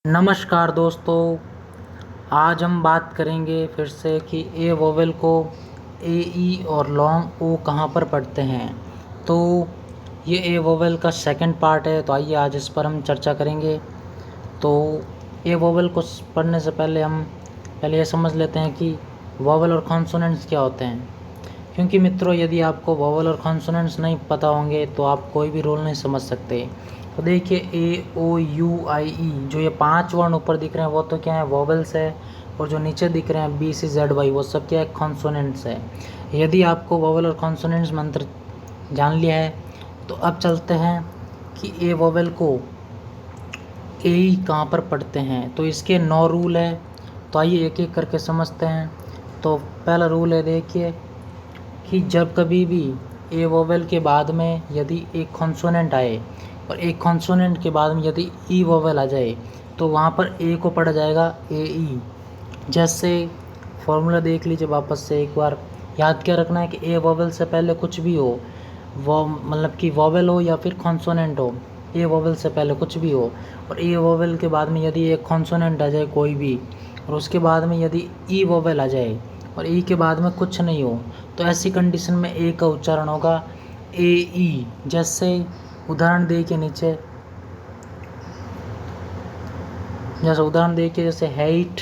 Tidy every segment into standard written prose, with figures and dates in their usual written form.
नमस्कार दोस्तों। आज हम बात करेंगे फिर से कि ए वोवेल को ए ई और लॉन्ग ओ कहाँ पर पढ़ते हैं। तो ये ए वोवेल का सेकंड पार्ट है, तो आइए आज इस पर हम चर्चा करेंगे। तो ए वोवेल को पढ़ने से पहले हम ये समझ लेते हैं कि वोवेल और कॉन्सोनेंट्स क्या होते हैं। क्योंकि मित्रों, यदि आपको वोवेल और कॉन्सोनेंट्स नहीं पता होंगे तो आप कोई भी रूल नहीं समझ सकते। तो देखिए, ए ओ यू आई ई, जो ये 5 वर्ण ऊपर दिख रहे हैं वो तो क्या है, वोवेल्स है। और जो नीचे दिख रहे हैं बी सी जेड वाई, वो सब क्या है, कॉन्सोनेंट्स है। यदि आपको वोवेल और कॉन्सोनेंट्स मंत्र जान लिया है तो अब चलते हैं कि ए वोवेल को ए ई कहाँ पर पढ़ते हैं। तो इसके 9 रूल है, तो आइए एक एक करके समझते हैं। तो पहला रूल है, देखिए कि जब कभी भी ए वोवेल के बाद में यदि एक कॉन्सोनेंट आए और एक कॉन्सोनेंट के बाद में यदि ई वोवेल आ जाए तो वहाँ पर ए को पढ़ा जाएगा ए ई। जैसे फॉर्मूला देख लीजिए वापस से एक बार। याद क्या रखना है कि ए वोवेल से पहले कुछ भी हो, वो मतलब कि वोवेल हो या फिर कॉन्सोनेंट हो, ए वोवेल से पहले कुछ भी हो और ए वोवेल के बाद में यदि एक कॉन्सोनेंट आ जाए कोई भी, और उसके बाद में यदि ई वोवेल आ जाए और ई के बाद में कुछ नहीं हो, तो ऐसी कंडीशन में ए का उच्चारण होगा ए ई। जैसे उदाहरण देखिए नीचे, जैसे height,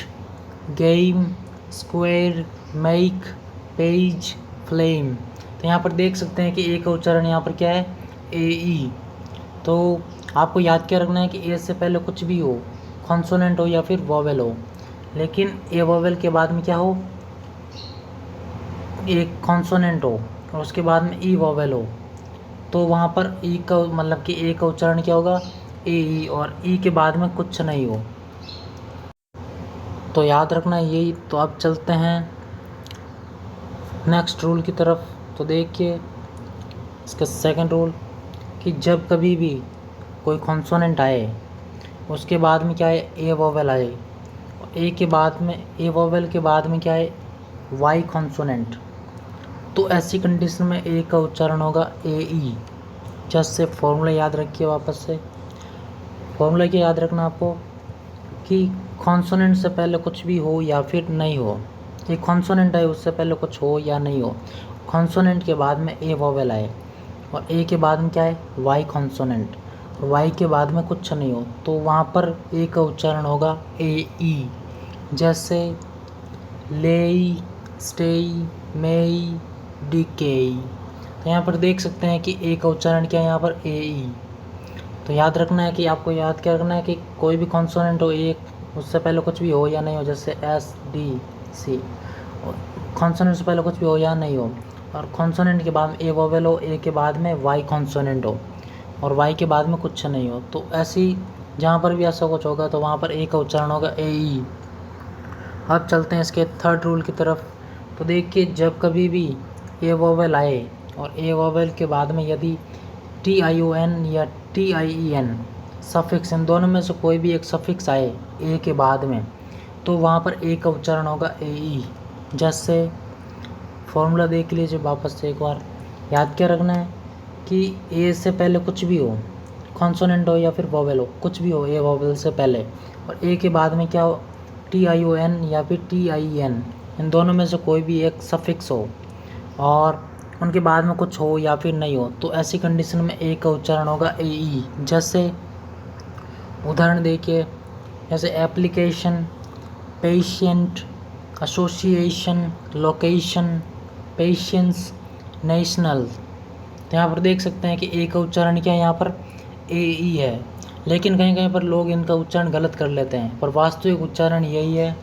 game, square, make, page, flame. तो यहाँ पर देख सकते हैं कि ए का उच्चारण यहाँ पर क्या है, ए ई। तो आपको याद क्या रखना है कि ए से पहले कुछ भी हो, कॉन्सोनेंट हो या फिर वोवेल हो, लेकिन ए वोवेल के बाद में क्या हो, एक कॉन्सोनेंट हो और उसके बाद में ई वोवेल हो, तो वहाँ पर ई का मतलब कि ए का उच्चारण क्या होगा, ए ई, और ई के बाद में कुछ नहीं हो। तो याद रखना यही। तो अब चलते हैं नेक्स्ट रूल की तरफ। तो देखिए इसका सेकंड रूल कि जब कभी भी कोई कॉन्सोनेंट आए उसके बाद में क्या है, ए वोवेल आए, ए के बाद में ए वोवेल के बाद में क्या है, वाई कॉन्सोनेंट, तो ऐसी कंडीशन में ए का उच्चारण होगा ए ई। जैसे फॉर्मूला याद रखिए वापस से। फॉर्मूला क्या याद रखना आपको कि कॉन्सोनेंट से पहले कुछ भी हो या फिर नहीं हो, एक कॉन्सोनेंट आए उससे पहले कुछ हो या नहीं हो, कॉन्सोनेंट के बाद में ए वोवेल आए और ए के बाद में क्या है, वाई कॉन्सोनेंट, और वाई के बाद में कुछ नहीं हो, तो वहाँ पर ए का उच्चारण होगा ए ई। जैसे लेई, स्टेई, मेई, डिकेई। तो यहाँ पर देख सकते हैं कि ए का उच्चारण क्या है, यहाँ पर ए ई। तो याद रखना है कि आपको याद क्या रखना है कि कोई भी कॉन्सोनेंट हो, एक उससे पहले कुछ भी हो या नहीं हो, जैसे एस डी सी, कॉन्सोनेंट से पहले कुछ भी हो या नहीं हो, और कॉन्सोनेंट के बाद में ए वोवेल हो, ए के बाद में वाई कॉन्सोनेंट हो और वाई के बाद में कुछ नहीं हो, तो ऐसी जहाँ पर भी ऐसा कुछ होगा तो वहाँ पर ए का उच्चारण होगा ए ई। अब चलते हैं इसके थर्ड रूल की तरफ। तो देखिए जब कभी भी ए वोवेल आए और ए वोवेल के बाद में यदि टी आई ओ एन या T I E N suffix, इन दोनों में से कोई भी एक सफिक्स आए ए के बाद में, तो वहाँ पर ए का उच्चारण होगा ए ई। जैसे फॉर्मूला देख लीजिए वापस से एक बार। याद क्या रखना है कि ए से पहले कुछ भी हो, कॉन्सोनेंट हो या फिर वोवेल हो, कुछ भी हो ए वोवेल से पहले, और ए के बाद में क्या हो, टी आई ओ एन या फिर टी आई ई एन, इन दोनों में से कोई भी एक सफिक्स हो और उनके बाद में कुछ हो या फिर नहीं हो, तो ऐसी कंडीशन में ए का उच्चारण होगा ए ई। जैसे उदाहरण देखिए, जैसे application, patient, association, location, patience, national. तो यहाँ पर देख सकते हैं कि ए का उच्चारण क्या है, यहाँ पर ए ई है, लेकिन कहीं कहीं पर लोग इनका उच्चारण गलत कर लेते हैं, पर वास्तविक उच्चारण यही है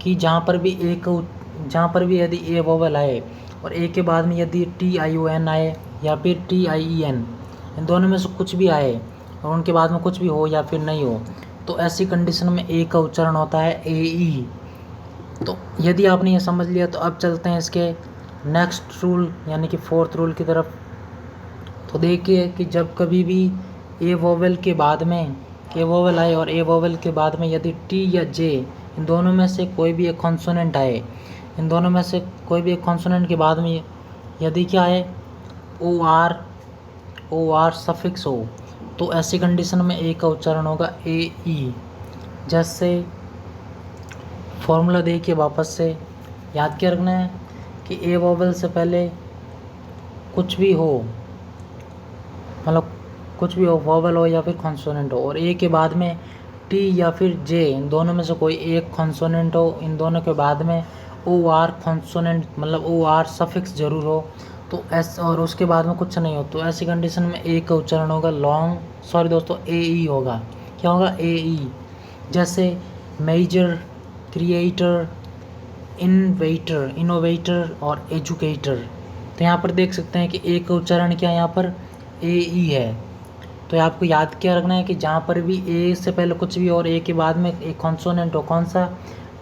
कि जहाँ पर भी यदि ए वोवेल आए और ए के बाद में यदि टी आई ओ एन आए या फिर टी आई ई एन, इन दोनों में से कुछ भी आए और उनके बाद में कुछ भी हो या फिर नहीं हो, तो ऐसी कंडीशन में ए का उच्चारण होता है ए ई। तो यदि आपने ये समझ लिया तो अब चलते हैं इसके नेक्स्ट रूल यानी कि फोर्थ रूल की तरफ। तो देखिए कि जब कभी भी ए वोवेल के बाद में ए वोवेल आए और ए वोवेल के बाद में यदि टी या जे, इन दोनों में से कोई भी एक कॉन्सोनेंट आए, इन दोनों में से कोई भी एक कॉन्सोनेंट के बाद में यदि क्या है, ओ आर सफिक्स हो, तो ऐसी कंडीशन में ए का उच्चारण होगा ए ई। जैसे फॉर्मूला देखिए वापस से, याद क्या रखना है कि ए वोवेल से पहले कुछ भी हो, मतलब कुछ भी हो, वोवेल हो या फिर कॉन्सोनेंट हो, और ए के बाद में टी या फिर जे, इन दोनों में से कोई एक कॉन्सोनेंट हो, इन दोनों के बाद में ओ आर कॉन्सोनेंट मतलब ओ आर सफिक्स जरूर हो, तो एस, और उसके बाद में कुछ नहीं हो, तो ऐसी कंडीशन में ए का उच्चारण होगा लॉन्ग, सॉरी दोस्तों, ए ई होगा। क्या होगा? ए ई। जैसे मेजर, क्रिएटर, इनवेटर, इनोवेटर और एजुकेटर। तो यहाँ पर देख सकते हैं कि ए का उच्चारण क्या है, यहाँ पर ए ई है। तो आपको याद क्या रखना है कि जहाँ पर भी ए से पहले कुछ भी और ए के बाद में एक कॉन्सोनेंट हो, कौन सा?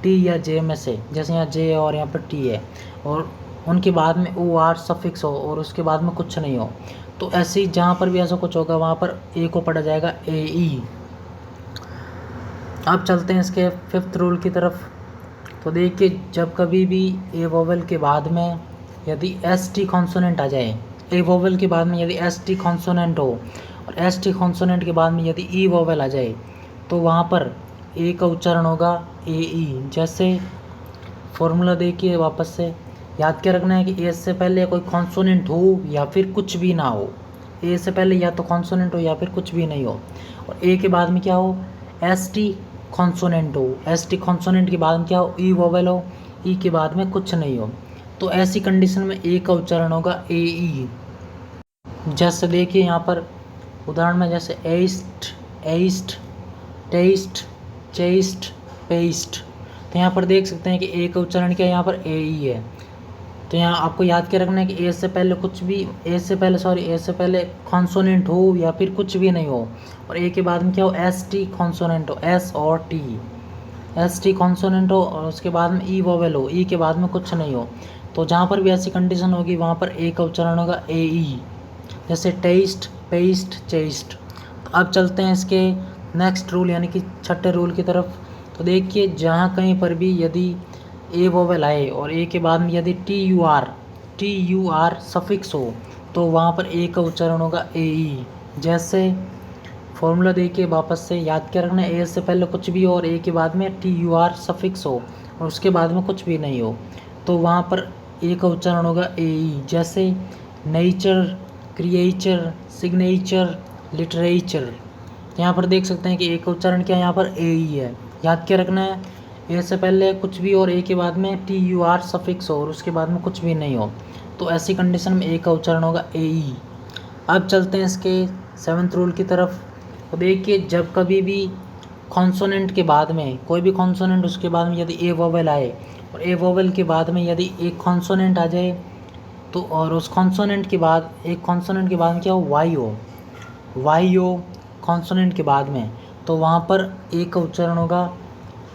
टी या जे में से, जैसे यहाँ जे और यहाँ पर टी है, और उनके बाद में ओ आर सफिक्स हो और उसके बाद में कुछ नहीं हो, तो ऐसे ही जहाँ पर भी ऐसा कुछ होगा वहाँ पर ए को पढ़ा जाएगा ए ई। अब चलते हैं इसके फिफ्थ रूल की तरफ। तो देखिए, जब कभी भी ए वोवेल के बाद में यदि एस टी कॉन्सोनेंट आ जाए, ए वोवेल के बाद में यदि एस टी कॉन्सोनेंट हो और एस टी कॉन्सोनेंट के बाद में यदि ई वोवेल आ जाए, तो वहाँ पर ए का उच्चारण होगा ए ई। जैसे फॉर्मूला देखिए वापस से, याद क्या रखना है कि ए से पहले कोई कॉन्सोनेंट हो या फिर कुछ भी ना हो, ए से पहले या तो कॉन्सोनेंट हो या फिर कुछ भी नहीं हो, और ए के बाद में क्या हो? एस टी कॉन्सोनेंट हो, एस टी कॉन्सोनेंट के बाद में क्या हो? ई वोवेल हो, ई के बाद में कुछ नहीं हो, तो ऐसी कंडीशन में ए का उच्चारण होगा ए ई। जैसे देखिए यहाँ पर उदाहरण में, जैसे एस्ट, एस्ट, टेस्ट, चेस्ट, पेस्ट, तो यहाँ पर देख सकते हैं कि ए का उच्चारण क्या है, यहाँ पर ए ई है। तो यहाँ आपको याद क्या रखना है कि ए से पहले कुछ भी, ए से पहले कॉन्सोनेंट हो या फिर कुछ भी नहीं हो, और ए के बाद में क्या हो? एस टी कॉन्सोनेंट हो, एस और टी, एस टी कॉन्सोनेंट हो, और उसके बाद में ई वोवेल हो, ई के बाद में कुछ नहीं हो, तो जहाँ पर भी ऐसी कंडीशन होगी वहाँ पर ए का उच्चारण होगा ए ई। जैसे टेस्ट, पेस्ट, चेस्ट। तो अब चलते हैं इसके नेक्स्ट रूल यानी कि छठे रूल की तरफ। तो देखिए, जहाँ कहीं पर भी यदि ए वोवेल आए और ए के बाद में यदि टी यू आर सफिक्स हो, तो वहाँ पर ए का उच्चारण होगा ए ई। जैसे फॉर्मूला देखिए वापस से, याद क्या रखना है? ए से पहले कुछ भी हो और ए के बाद में टी यू आर सफिक्स हो और उसके बाद में कुछ भी नहीं हो, तो वहाँ पर ए का उच्चारण होगा ए ई। जैसे नेचर, क्रिएचर, सिग्नेचर, लिटरेचर। तो यहाँ पर देख सकते हैं कि ए का उच्चारण क्या है, यहाँ पर ए ई है। याद क्या रखना है? ए से पहले कुछ भी और ए के बाद में टी यू आर सफिक्स हो और उसके बाद में कुछ भी नहीं हो, तो ऐसी कंडीशन में ए का उच्चारण होगा ए ई। अब चलते हैं इसके सेवन्थ रूल की तरफ। तो देखिए, जब कभी भी कॉन्सोनेंट के बाद में कोई भी कॉन्सोनेंट, उसके बाद में यदि ए वोवेल आए और ए वोवेल के बाद में यदि एक कॉन्सोनेंट आ जाए, तो और उस कॉन्सोनेंट के बाद एक कॉन्सोनेंट के बाद में क्या हो? वाई हो कॉन्सोनेंट के बाद में, तो वहाँ पर ए का उच्चारण होगा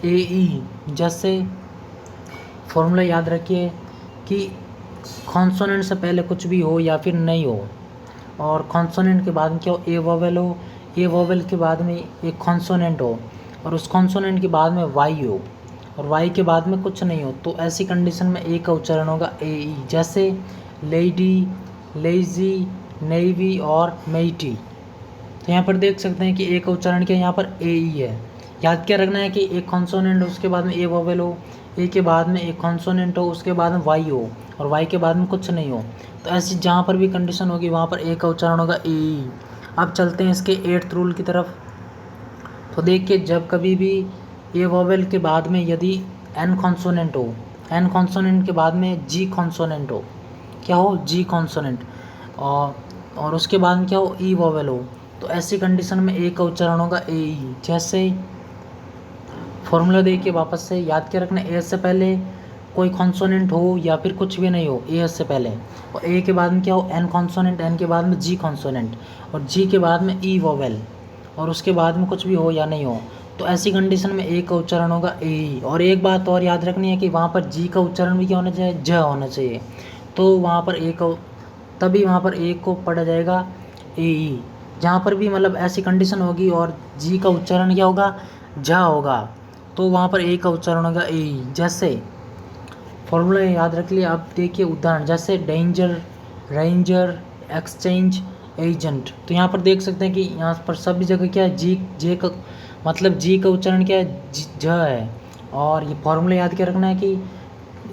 ए ई। जैसे फॉर्मूला याद रखिए कि कॉन्सोनेंट से पहले कुछ भी हो या फिर नहीं हो, और कॉन्सोनेंट के बाद में क्या हो? ए वोवेल हो, ए वोवेल के बाद में एक कॉन्सोनेंट हो और उस कॉन्सोनेंट के बाद में वाई हो और वाई के बाद में कुछ नहीं हो, तो ऐसी कंडीशन में ए का उच्चारण होगा ए ई। जैसे लेडी, लेजी, नेवी और मेटी। तो यहाँ पर देख सकते हैं कि ए का उच्चारण क्या है, यहाँ पर ए ई है। याद क्या रखना है कि एक कॉन्सोनेंट उसके बाद में ए वोवेल हो, ए के बाद में एक कॉन्सोनेंट हो, उसके बाद में वाई हो और वाई के बाद में कुछ नहीं हो, तो ऐसी जहाँ पर भी कंडीशन होगी वहाँ पर ए का उच्चारण होगा ए ई। अब चलते हैं इसके एट्थ रूल की तरफ। तो देखिए, जब कभी भी ए वोवेल के बाद में यदि एन कॉन्सोनेंट हो, एन कॉन्सोनेंट के बाद में जी कॉन्सोनेंट हो, क्या हो? जी कॉन्सोनेंट, और उसके बाद में क्या हो? ई वोवेल हो, तो ऐसी कंडीशन में ए का उच्चारण होगा ए ई। जैसे फॉर्मूला देखिए वापस से, याद क्या रखना? ए से पहले कोई कॉन्सोनेंट हो या फिर कुछ भी नहीं हो, ए से पहले, और ए के बाद में क्या हो? एन कॉन्सोनेंट, एन के बाद में जी कॉन्सोनेंट और जी के बाद में ई वोवेल और उसके बाद में कुछ भी हो या नहीं हो, तो ऐसी कंडीशन में ए का उच्चारण होगा ए ई। और एक बात और याद रखनी है कि वहाँ पर जी का उच्चारण भी क्या होना चाहिए? ज होना चाहिए, तो वहाँ पर ए को, तभी वहाँ पर ए को पढ़ा जाएगा ए ई। जहाँ पर भी मतलब ऐसी कंडीशन होगी और जी का उच्चारण क्या होगा? झा होगा, तो वहाँ पर ए का उच्चारण होगा ए ई। जैसे फॉर्मूला याद रख लिया। अब देखिए उदाहरण, जैसे डेंजर, रेंजर, एक्सचेंज, एजेंट। तो यहाँ पर देख सकते हैं कि यहाँ पर सभी जगह क्या है? जी, जे का मतलब जी का उच्चारण क्या है, झ है। और ये फॉर्मूला याद क्या रखना है कि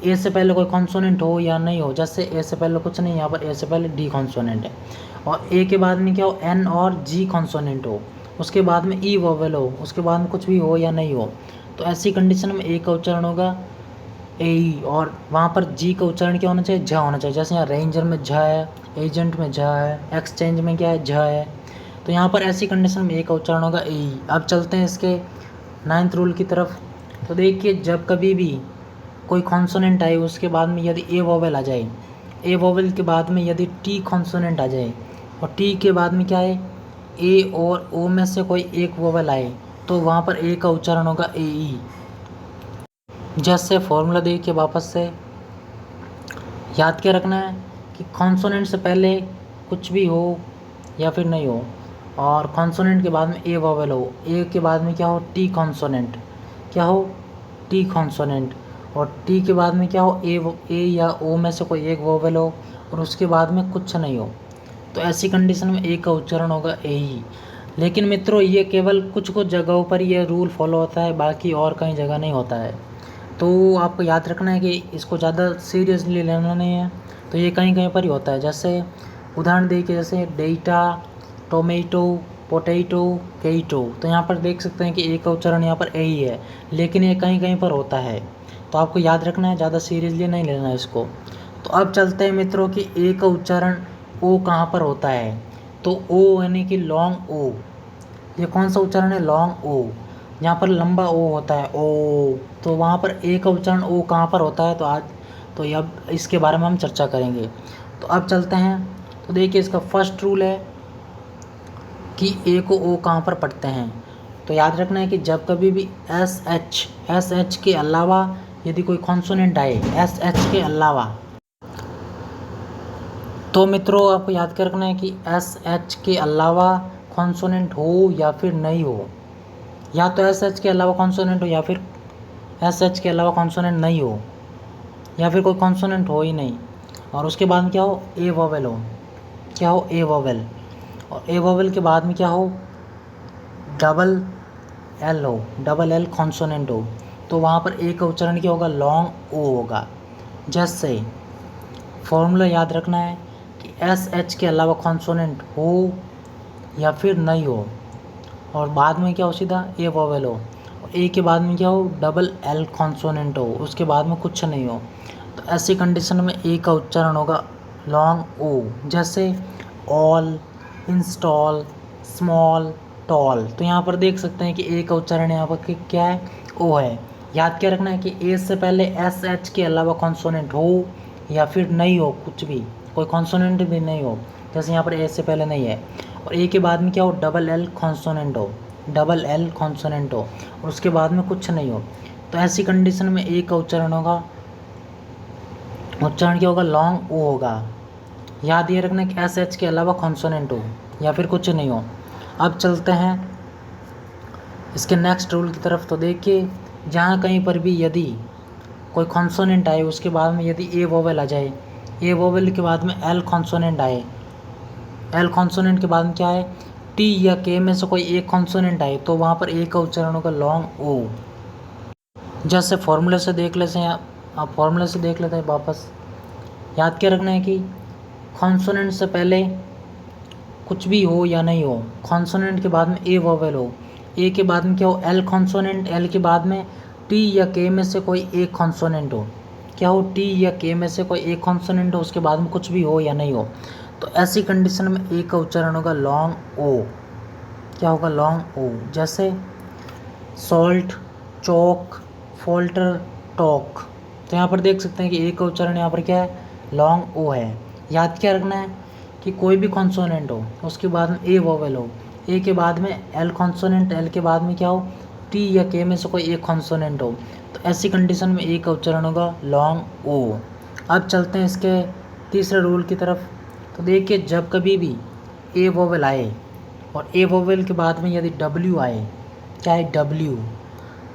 ए से पहले कोई कॉन्सोनेंट हो या नहीं हो। जैसे ए से पहले कुछ नहीं, यहाँ पर ए से पहले डी कॉन्सोनेंट है, और ए के बाद में क्या हो, एन और जी कॉन्सोनेंट हो, उसके बाद में ई वोवेल हो, उसके बाद में कुछ भी हो या नहीं हो, तो ऐसी कंडीशन में ए का उच्चारण होगा ए ई, और वहाँ पर जी का उच्चारण क्या होना चाहिए, झ होना चाहिए। जैसे यहाँ रेंजर में झ है, एजेंट में झ है, एक्सचेंज में क्या है, झ है, तो यहाँ पर ऐसी कंडीशन में ए का उच्चारण होगा ए ई। अब चलते हैं इसके 9th रूल की तरफ। तो देखिए, जब कभी भी कोई कॉन्सोनेंट आए उसके बाद में यदि ए वोवेल आ जाए, ए वोवेल के बाद में यदि टी कॉन्सोनेंट आ जाए, और टी के बाद में क्या है, ए और ओ में से कोई एक वोवेल आए, तो वहाँ पर ए का उच्चारण होगा ए ई। जैसे फॉर्मूला देखिए वापस से, याद क्या रखना है कि कॉन्सोनेंट से पहले कुछ भी हो या फिर नहीं हो, और कॉन्सोनेंट के बाद में ए वोवेल हो, ए के बाद में क्या हो, टी कॉन्सोनेंट, क्या हो, टी कॉन्सोनेंट, और टी के बाद में क्या हो, ए या ओ में से कोई एक वोवेल हो, और उसके बाद में कुछ नहीं हो, तो ऐसी कंडीशन में ए का उच्चारण होगा ए ही। लेकिन मित्रों, ये केवल कुछ कुछ जगहों पर ये रूल फॉलो होता है, बाकी और कहीं जगह नहीं होता है। तो आपको याद रखना है कि इसको ज़्यादा सीरियसली लेना नहीं है, तो ये कहीं कहीं पर ही होता है। जैसे उदाहरण देखिए, जैसे डेटा, टोमेटो, पोटैटो, केटो, तो यहाँ पर देख सकते हैं कि ए का उच्चारण यहाँ पर ए ही है, लेकिन ये कहीं कहीं पर होता है, तो आपको याद रखना है, ज़्यादा सीरियसली नहीं लेना है इसको। तो अब चलते हैं मित्रों कि ए का उच्चारण ओ कहाँ पर होता है। तो ओ यानी कि लॉन्ग ओ, ये कौन सा उच्चारण है, लॉन्ग ओ, जहाँ पर लंबा ओ होता है, ओ, तो वहाँ पर ए का उच्चारण ओ कहाँ पर होता है। तो अब इसके बारे में हम चर्चा करेंगे। तो अब चलते हैं। तो देखिए, इसका फर्स्ट रूल है कि ए को ओ कहाँ पर पढ़ते हैं। तो याद रखना है कि जब कभी भी एस एच के अलावा यदि कोई कॉन्सोनेंट आए, एस एच के अलावा, तो मित्रों आपको याद कर रखना है कि एस एच के अलावा कॉन्सोनेंट हो या फिर नहीं हो, या तो एस एच के अलावा कॉन्सोनेंट हो या फिर एस एच के अलावा कॉन्सोनेंट नहीं हो, या फिर कोई कॉन्सोनेंट हो ही नहीं, और उसके बाद में क्या हो, ए वोवेल हो, क्या हो, ए वोवेल, और ए वोवेल के बाद में क्या हो, डबल एल हो, डबल एल कॉन्सोनेंट हो, तो वहाँ पर ए का उच्चारण क्या होगा, लॉन्ग ओ होगा। जैसे फॉर्मूला याद रखना है कि एस एच के अलावा कॉन्सोनेंट हो या फिर नहीं हो, और बाद में क्या हो, सीधा ए वोवेल हो, और ए के बाद में क्या हो, डबल एल कॉन्सोनेंट हो, उसके बाद में कुछ नहीं हो, तो ऐसी कंडीशन में ए का उच्चारण होगा लॉन्ग ओ। जैसे ऑल, इंस्टॉल, स्मॉल, टॉल, तो यहाँ पर देख सकते हैं कि ए का उच्चारण यहाँ पर क्या है, ओ है। याद क्या रखना है कि ए से पहले एस एच के अलावा कॉन्सोनेंट हो या फिर नहीं हो, कुछ भी, कोई कॉन्सोनेंट भी नहीं हो, जैसे यहाँ पर ए से पहले नहीं है, और ए के बाद में क्या हो, डबल एल कॉन्सोनेंट हो, डबल एल कॉन्सोनेंट हो, और उसके बाद में कुछ नहीं हो, तो ऐसी कंडीशन में ए का उच्चारण होगा, उच्चारण क्या होगा, लॉन्ग ओ होगा। याद ये रखना कि एस एच के अलावा कॉन्सोनेंट हो या फिर कुछ नहीं हो। अब चलते हैं इसके नेक्स्ट रूल की तरफ। तो देखिए, जहाँ कहीं पर भी यदि कोई कॉन्सोनेंट आए उसके बाद में यदि ए वोवेल आ जाए, ए वोवेल के बाद में एल कॉन्सोनेंट आए, एल कॉन्सोनेंट के बाद में क्या है, टी या के में से कोई एक कॉन्सोनेंट आए, तो वहाँ पर ए का उच्चारण होगा लॉन्ग ओ। जैसे फॉर्मूले से देख लेते हैं, आप फॉर्मूले से देख लेते हैं वापस। याद क्या रखना है कि कॉन्सोनेंट से पहले कुछ भी हो या नहीं हो, कॉन्सोनेंट के बाद में ए वोवेल हो, ए के बाद में क्या हो, एल कॉन्सोनेंट, एल के बाद में टी या के में से कोई एक कॉन्सोनेंट हो, क्या हो, टी या के में से कोई एक कॉन्सोनेंट हो, उसके बाद में कुछ भी हो या नहीं हो, तो ऐसी कंडीशन में ए का उच्चारण होगा लॉन्ग ओ, क्या होगा, लॉन्ग ओ। जैसे सॉल्ट, चौक, फोल्टर, टॉक, तो यहाँ पर देख सकते हैं कि ए का उच्चारण यहाँ पर क्या है, लॉन्ग ओ है। याद क्या रखना है कि कोई भी कॉन्सोनेंट हो उसके बाद में ए वोवेल हो, ए के बाद में एल कॉन्सोनेंट, एल के बाद में क्या हो, टी या के में से कोई एक कॉन्सोनेंट हो, तो ऐसी कंडीशन में ए का उच्चारण होगा लॉन्ग ओ। अब चलते हैं इसके तीसरे रूल की तरफ। तो देखिए, जब कभी भी ए वोवेल आए और ए वोवेल के बाद में यदि डब्ल्यू आए, क्या है, डब्ल्यू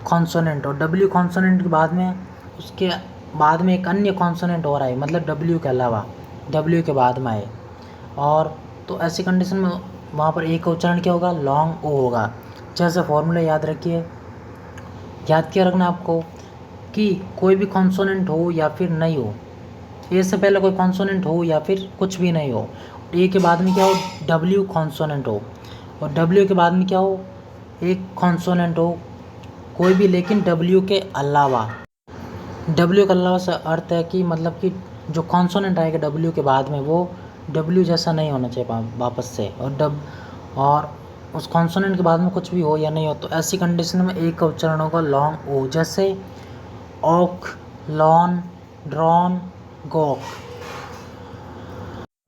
कॉन्सोनेंट, और डब्ल्यू कॉन्सोनेंट के बाद में उसके बाद में एक अन्य कॉन्सोनेंट और आए, मतलब डब्ल्यू के अलावा, डब्ल्यू के बाद में आए, और तो ऐसी कंडीशन में वहाँ पर ए का उच्चारण क्या होगा, लॉन्ग ओ होगा। जैसे फॉर्मूला याद रखिए, याद क्या रखना आपको कि कोई भी कॉन्सोनेंट हो या फिर नहीं हो, ए से पहले कोई कॉन्सोनेंट हो या फिर कुछ भी नहीं हो, ए के बाद में क्या हो, डब्ल्यू कॉन्सोनेंट हो, और डब्ल्यू के बाद में क्या हो, एक कॉन्सोनेंट हो कोई भी, लेकिन डब्ल्यू के अलावा। डब्ल्यू के अलावा से अर्थ है कि मतलब कि जो कॉन्सोनेंट आएगा डब्ल्यू के बाद में वो डब्ल्यू जैसा नहीं होना चाहिए वापस से, और उस कॉन्सोनेंट के बाद में कुछ भी हो या नहीं हो, तो ऐसी कंडीशन में एक का उच्चारण होगा लॉन्ग ओ, जैसे ओक, लॉन, ड्रॉन, गॉक।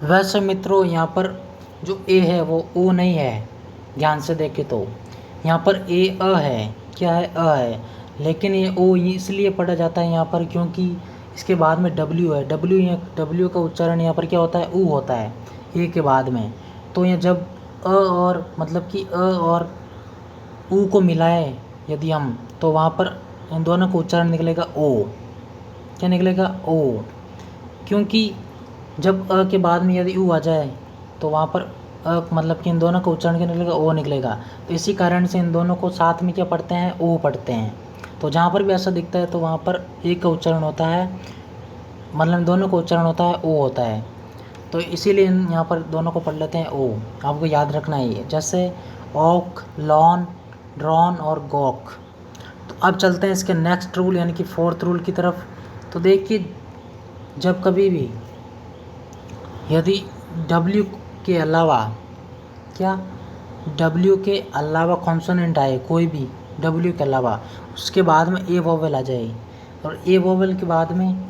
वैसे मित्रों यहाँ पर जो ए है वो ओ नहीं है, ध्यान से देखें तो यहाँ पर ए अ है, क्या है, अ है, लेकिन ये ओ इसलिए पढ़ा जाता है यहाँ पर क्योंकि इसके बाद में डब्ल्यू है। डब्ल्यू का उच्चारण यहाँ पर क्या होता है, ऊ होता है ए के बाद में। तो ये जब अ और मतलब कि अ और ऊ को मिलाए यदि हम, तो वहाँ पर इन दोनों का उच्चारण निकलेगा ओ। क्या निकलेगा, ओ, क्योंकि जब अ के बाद में यदि ऊ आ जाए तो वहाँ पर मतलब कि इन दोनों का उच्चारण क्या निकलेगा, ओ निकलेगा। तो इसी कारण से इन दोनों को साथ में क्या पढ़ते हैं, ओ पढ़ते हैं। तो जहाँ पर भी ऐसा दिखता है तो वहाँ पर एक का उच्चारण होता है, मतलब दोनों का उच्चारण होता है ओ होता है। तो इसीलिए यहाँ पर दोनों को पढ़ लेते हैं ओ, आपको याद रखना है ये, जैसे ओक, लॉन, ड्रॉन और गॉक। तो अब चलते हैं इसके नेक्स्ट रूल यानी कि फोर्थ रूल की तरफ। तो देखिए, जब कभी भी यदि डब्ल्यू के अलावा क्या, डब्ल्यू के अलावा कॉन्सोनेंट आए कोई भी, डब्ल्यू के अलावा, उसके बाद में ए वोवेल आ जाए और ए वोवेल के बाद में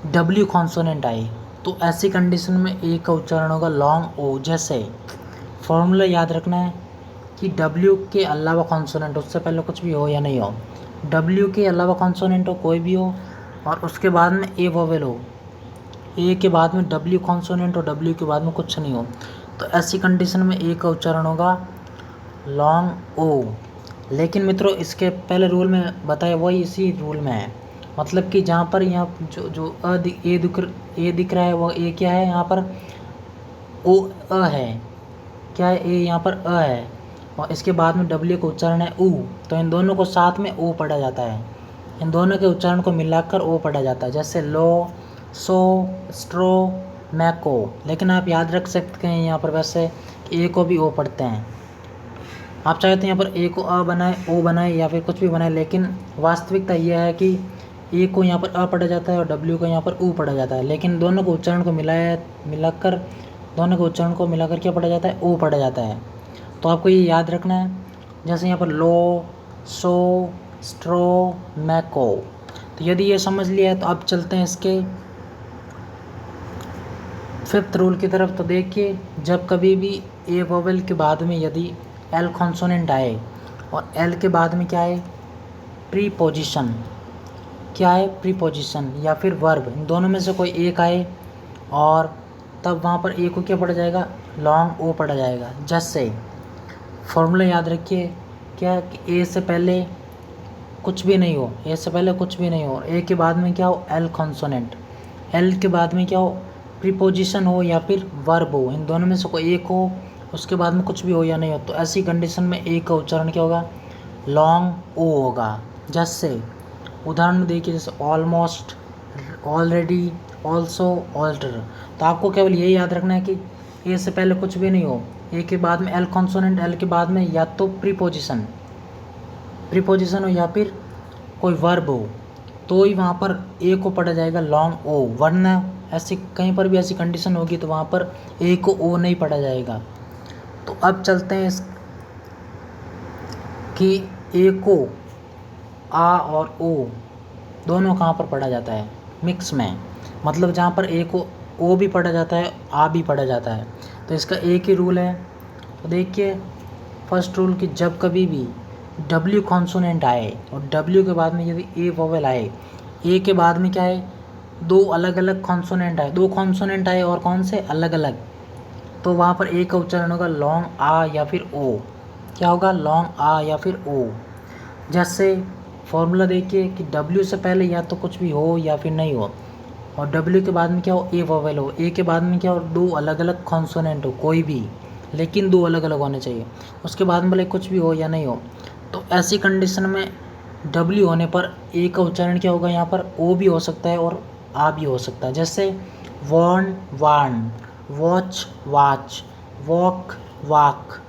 डब्ल्यू कॉन्सोनेंट आए, तो ऐसी कंडीशन में ए का उच्चारण होगा लॉन्ग ओ। जैसे फॉर्मूला याद रखना है कि डब्ल्यू के अलावा कॉन्सोनेंट, उससे पहले कुछ भी हो या नहीं हो, डब्ल्यू के अलावा कॉन्सोनेंट हो कोई भी हो और उसके बाद में ए वोवेल हो, ए के बाद में डब्ल्यू कॉन्सोनेंट और डब्ल्यू के बाद में कुछ नहीं हो, तो ऐसी कंडीशन में ए का उच्चारण होगा लॉन्ग ओ। लेकिन मित्रों इसके पहले रूल में बताया वही इसी रूल में है, मतलब कि जहाँ पर यहाँ जो ए दिख रहा है वो ए क्या है, यहाँ पर ओ अ है, क्या है, ए यहाँ पर अ है और इसके बाद में डब्ल्यू का उच्चारण है ऊ, तो इन दोनों को साथ में ओ पढ़ा जाता है, इन दोनों के उच्चारण को मिलाकर ओ पढ़ा जाता है, जैसे लो, सो, स्ट्रो, मैको। लेकिन आप याद रख सकते हैं यहाँ पर वैसे ए को भी ओ पढ़ते हैं, आप चाहे तो यहाँ पर ए को अ बनाए, ओ बनाए या फिर कुछ भी बनाए, लेकिन वास्तविकता यह है कि ए को यहाँ पर अ पढ़ा जाता है और डब्ल्यू को यहाँ पर ऊ पढ़ा जाता है, लेकिन दोनों को उच्चारण को मिलाकर दोनों के उच्चारण को मिलाकर क्या पढ़ा जाता है, ओ पढ़ा जाता है। तो आपको ये याद रखना है, जैसे यहाँ पर लो, सो, स्ट्रो, मैको। तो यदि ये समझ लिया है तो अब चलते हैं इसके फिफ्थ रूल की तरफ। तो देखिए, जब कभी भी ए वोवेल के बाद में यदि एल कॉन्सोनेंट आए और एल के बाद में क्या है, प्रीपोजिशन, क्या है, प्रीपोजिशन या फिर वर्ब, इन दोनों में से कोई एक आए और तब वहाँ पर ए को क्या पढ़ा जाएगा, लॉन्ग ओ पढ़ा जाएगा। जैसे फॉर्मूला याद रखिए, क्या कि ए से पहले कुछ भी नहीं हो, ए से पहले कुछ भी नहीं हो, ए के बाद में क्या हो, एल कॉन्सोनेंट, एल के बाद में क्या हो, प्रीपोजिशन हो या फिर वर्ब हो, इन दोनों में से कोई एक हो, उसके बाद में कुछ भी हो या नहीं हो, तो ऐसी कंडीशन में ए का उच्चारण क्या होगा, लॉन्ग ओ होगा। जैसे उदाहरण में देखिए, जैसे ऑलमोस्ट, ऑलरेडी, ऑल्सो, ऑल्टर। तो आपको केवल यही याद रखना है कि ए से पहले कुछ भी नहीं हो, ए के बाद में एल कॉन्सोनेंट, एल के बाद में या तो प्रीपोजिशन हो या फिर कोई वर्ब हो, तो ही वहाँ पर ए को पढ़ा जाएगा लॉन्ग ओ, वरना ऐसी कहीं पर भी ऐसी कंडीशन होगी तो वहाँ पर ए को ओ नहीं पढ़ा जाएगा। तो अब चलते हैं इस कि ए को आ और ओ दोनों कहाँ पर पढ़ा जाता है, मिक्स में, मतलब जहाँ पर ए को ओ भी पढ़ा जाता है, आ भी पढ़ा जाता है। तो इसका एक ही रूल है। तो देखिए, फर्स्ट रूल कि जब कभी भी डब्ल्यू कॉन्सोनेंट आए और डब्ल्यू के बाद में यदि ए वोवेल आए, ए के बाद में क्या है, दो अलग अलग कॉन्सोनेंट आए, दो कॉन्सोनेंट आए और कौन से, अलग अलग, तो वहाँ पर ए का उच्चारण होगा लॉन्ग आ या फिर ओ। क्या होगा, लॉन्ग आ या फिर ओ। जैसे फॉर्मूला देखिए कि डब्ल्यू से पहले या तो कुछ भी हो या फिर नहीं हो, और डब्ल्यू के बाद में क्या हो, ए वोवेल हो, ए के बाद में क्या हो, दो अलग अलग कॉन्सोनेंट हो कोई भी, लेकिन दो अलग अलग होने चाहिए। उसके बाद में भले कुछ भी हो या नहीं हो, तो ऐसी कंडीशन में W होने पर ए का उच्चारण क्या होगा, यहाँ पर ओ भी हो सकता है और आ भी हो सकता है। जैसे warn warn, watch watch, walk walk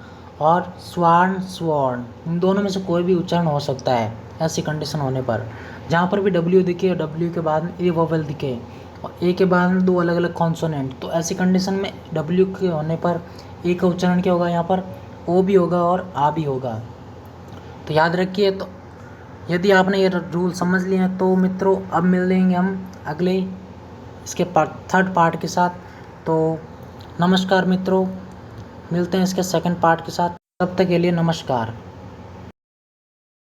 और स्वान स्वॉर्न, इन दोनों में से कोई भी उच्चारण हो सकता है ऐसी कंडीशन होने पर। जहाँ पर भी W दिखे और W के बाद में ए वोवेल दिखे और ए के बाद में दो अलग अलग कॉन्सोनेंट, तो ऐसी कंडीशन में W के होने पर ए का उच्चारण क्या होगा, यहाँ पर ओ भी होगा और आ भी होगा। तो याद रखिए। तो यदि आपने ये रूल समझ लिए हैं तो मित्रों अब मिल लेंगे हम अगले इसके थर्ड पार्ट के साथ। तो नमस्कार मित्रों, मिलते हैं इसके सेकंड पार्ट के साथ। तब तक के लिए नमस्कार।